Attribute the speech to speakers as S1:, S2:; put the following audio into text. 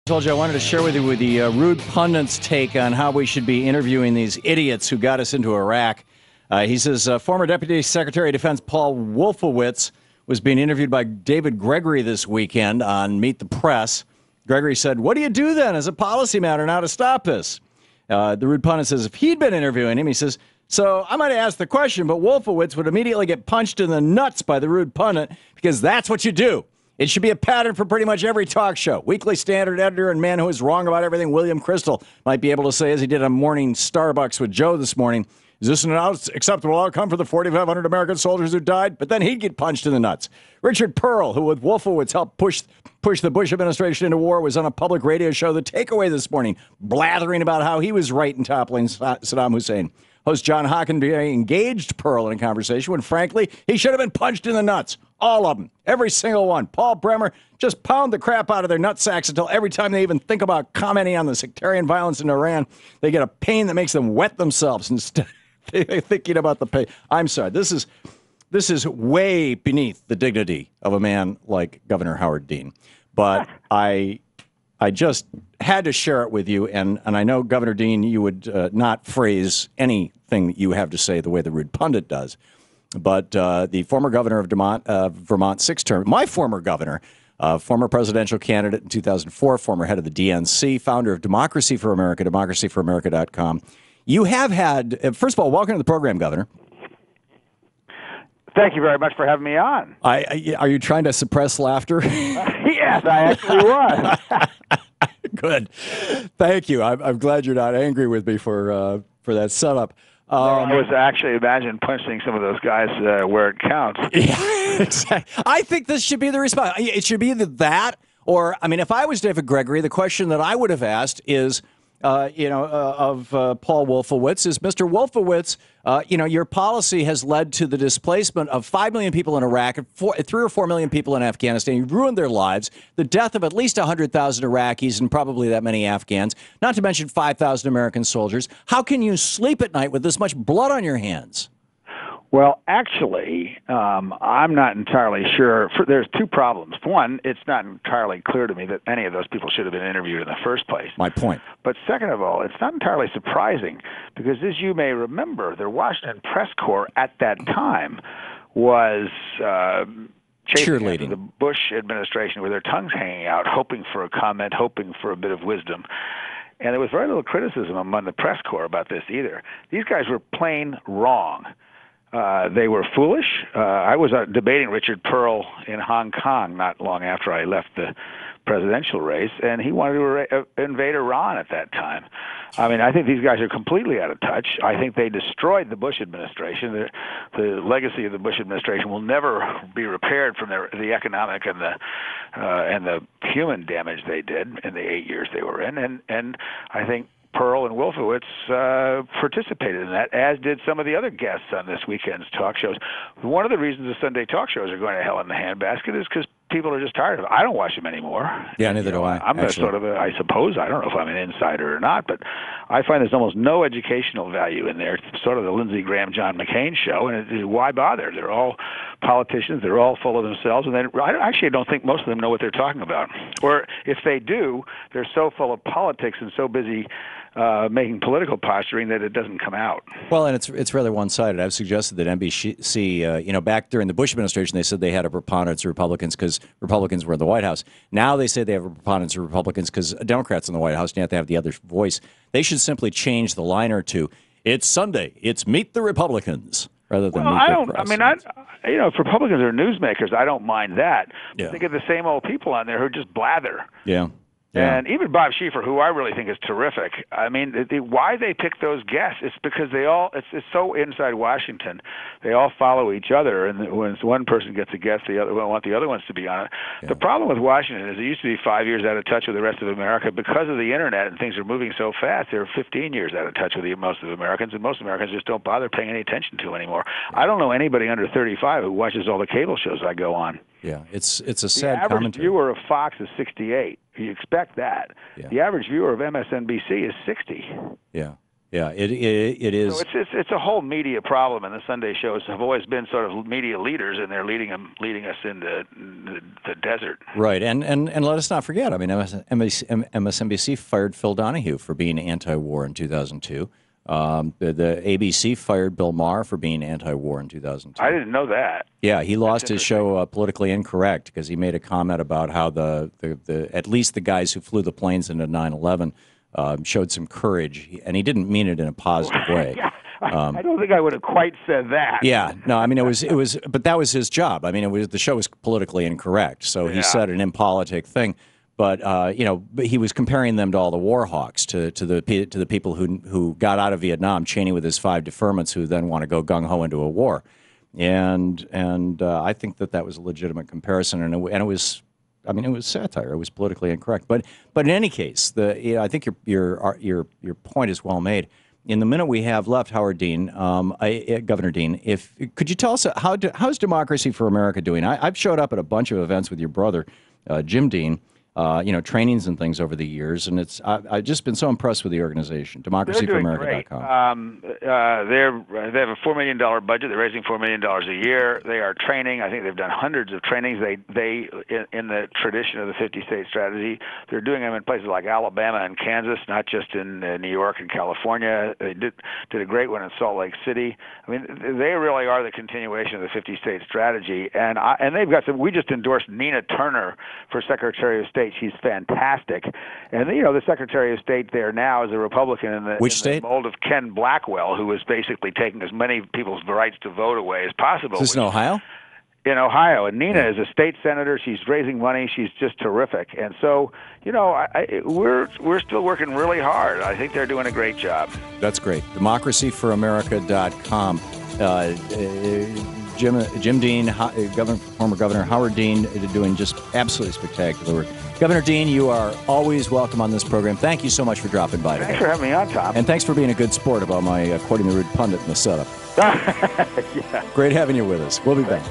S1: Told you I wanted to share with you the rude pundit's take on how we should be interviewing these idiots who got us into Iraq. He says former Deputy Secretary of Defense Paul Wolfowitz was being interviewed by David Gregory this weekend on Meet the Press. Gregory said, "What do you do then as a policy matter now to stop this?" The rude pundit says if he'd been interviewing him, he says, "So I might have asked the question, but Wolfowitz would immediately get punched in the nuts by the rude pundit because that's what you do. It should be a pattern for pretty much every talk show." Weekly Standard editor and man who is wrong about everything, William Crystal, might be able to say, as he did on Morning Starbucks with Joe this morning, "Is this an acceptable outcome for the 4,500 American soldiers who died?" But then he'd get punched in the nuts. Richard Pearl, who with Wolfowitz helped push the Bush administration into war, was on a public radio show, The Takeaway, this morning, blathering about how he was right in toppling Saddam Hussein. Host John Hockenberry engaged Pearl in a conversation when, frankly, he should have been punched in the nuts. All of them. Every single one. Paul Bremer, just pound the crap out of their nutsacks until every time they even think about commenting on the sectarian violence in Iran, they get a pain that makes them wet themselves instead of thinking about the pain. I'm sorry. This is way beneath the dignity of a man like Governor Howard Dean. But I just had to share it with you, and I know, Governor Dean, you would not phrase anything that you have to say the way the rude pundit does. But the former governor of Vermont, six-term, my former governor, former presidential candidate in 2004, former head of the DNC, founder of Democracy for America, democracyforamerica.com. You have had, first of all, welcome to the program, Governor.
S2: Thank you very much for having me on.
S1: Are you trying to suppress laughter?
S2: Yes, I actually was.
S1: Good. Thank you. I'm glad you're not angry with me for that setup.
S2: I was actually imagine punching some of those guys where it counts.
S1: Yeah, exactly. I think this should be the response. It should be either that or, I mean, if I was David Gregory, the question that I would have asked is, of Paul Wolfowitz is, Mr. Wolfowitz, your policy has led to the displacement of 5 million people in Iraq and 3 or 4 million people in Afghanistan. You've ruined their lives, the death of at least 100,000 Iraqis and probably that many Afghans, not to mention 5,000 American soldiers. How can you sleep at night with this much blood on your hands?
S2: Well, actually, I'm not entirely sure. There's two problems. One, it's not entirely clear to me that any of those people should have been interviewed in the first place.
S1: My point.
S2: But second of all, it's not entirely surprising because, as you may remember, the Washington press corps at that time was chasing after the Bush administration with their tongues hanging out, hoping for a comment, hoping for a bit of wisdom. And there was very little criticism among the press corps about this either. These guys were plain wrong. They were foolish. I was debating Richard Pearl in Hong Kong not long after I left the presidential race, and he wanted to invade Iran at that time. I mean, I think these guys are completely out of touch. I think they destroyed the Bush administration. The legacy of the Bush administration will never be repaired from the economic and the human damage they did in the 8 years they were in. And I think Pearl and Wolfowitz participated in that, as did some of the other guests on this weekend's talk shows. One of the reasons the Sunday talk shows are going to hell in the handbasket is because people are just tired of it. I don't watch them anymore.
S1: Yeah, neither do I.
S2: I'm I suppose, I don't know if I'm an insider or not, but I find there's almost no educational value in there. It's sort of the Lindsey Graham, John McCain show, and why bother? They're all politicians. They're all full of themselves, and I don't think most of them know what they're talking about. Or if they do, they're so full of politics and so busy making political posturing that it doesn't come out.
S1: Well, and it's rather one-sided. I've suggested that NBC, back during the Bush administration, they said they had a preponderance of Republicans because Republicans were in the White House. Now they say they have a preponderance of Republicans because Democrats in the White House, and you have to have the other voice. They should simply change the liner to, "It's Sunday, it's Meet the Republicans," rather than Meet the Presidents.
S2: If Republicans are newsmakers, I don't mind that.
S1: Yeah.
S2: They get the same old people on there who just blather.
S1: Yeah. Yeah.
S2: And even Bob Schieffer, who I really think is terrific. I mean, why they pick those guests? It's because it's so inside Washington. They all follow each other, and when one person gets a guest, the other want the other ones to be on it. Yeah. The problem with Washington is it used to be 5 years out of touch with the rest of America because of the internet and things are moving so fast. They're 15 years out of touch with most of Americans, and most Americans just don't bother paying any attention to them anymore. I don't know anybody under 35 who watches all the cable shows I go on.
S1: Yeah, it's a sad commentary.
S2: The average viewer of Fox is 68. You expect that.
S1: Yeah.
S2: The average viewer of MSNBC is 60.
S1: Yeah. Yeah, it is.
S2: So it's a whole media problem, and the Sunday shows have always been sort of media leaders, and they're leading us into the desert.
S1: Right, and let us not forget. I mean, MSNBC fired Phil Donahue for being anti-war in 2002. The ABC fired Bill Maher for being anti-war in 2002.
S2: I didn't know that.
S1: Yeah, he lost his show Politically Incorrect because he made a comment about how the at least the guys who flew the planes into 9/11 showed some courage, and he didn't mean it in a positive way.
S2: Yeah, I don't think I would have quite said that.
S1: Yeah, no, I mean it was, but that was his job. I mean, the show was politically incorrect, so he said an impolitic thing. But but he was comparing them to all the war hawks, to the people who got out of Vietnam, Cheney with his 5 deferments, who then want to go gung ho into a war, and I think that was a legitimate comparison, and it was. I mean, it was satire. It was politically incorrect. But in any case, I think your point is well made. In the minute we have left, Howard Dean, Governor Dean, could you tell us how's Democracy for America doing? I've showed up at a bunch of events with your brother, Jim Dean. Trainings and things over the years, and I've just been so impressed with the organization, democracyforamerica.com.
S2: They have a $4 million budget. They're raising $4 million a year. They are training. I think they've done hundreds of trainings. They in the tradition of the 50-state strategy, they're doing them in places like Alabama and Kansas, not just in New York and California. They did a great one in Salt Lake City. I mean, they really are the continuation of the 50-state strategy, and they've got some. We just endorsed Nina Turner for Secretary of State. She's fantastic, and the Secretary of State there now is a Republican in the mold of Ken Blackwell, who is basically taking as many people's rights to vote away as possible.
S1: Is this in Ohio?
S2: In Ohio, and Nina is a state senator. She's raising money. She's just terrific, and so we're still working really hard. I think they're doing a great job.
S1: That's great. democracyforamerica.com. Jim Dean, former Governor Howard Dean, doing just absolutely spectacular work. Governor Dean, you are always welcome on this program. Thank you so much for dropping by today.
S2: Thanks for having me on, Tom.
S1: And thanks for being a good sport about my quoting the rude pundit in the setup.
S2: Yeah.
S1: Great having you with us. We'll be back.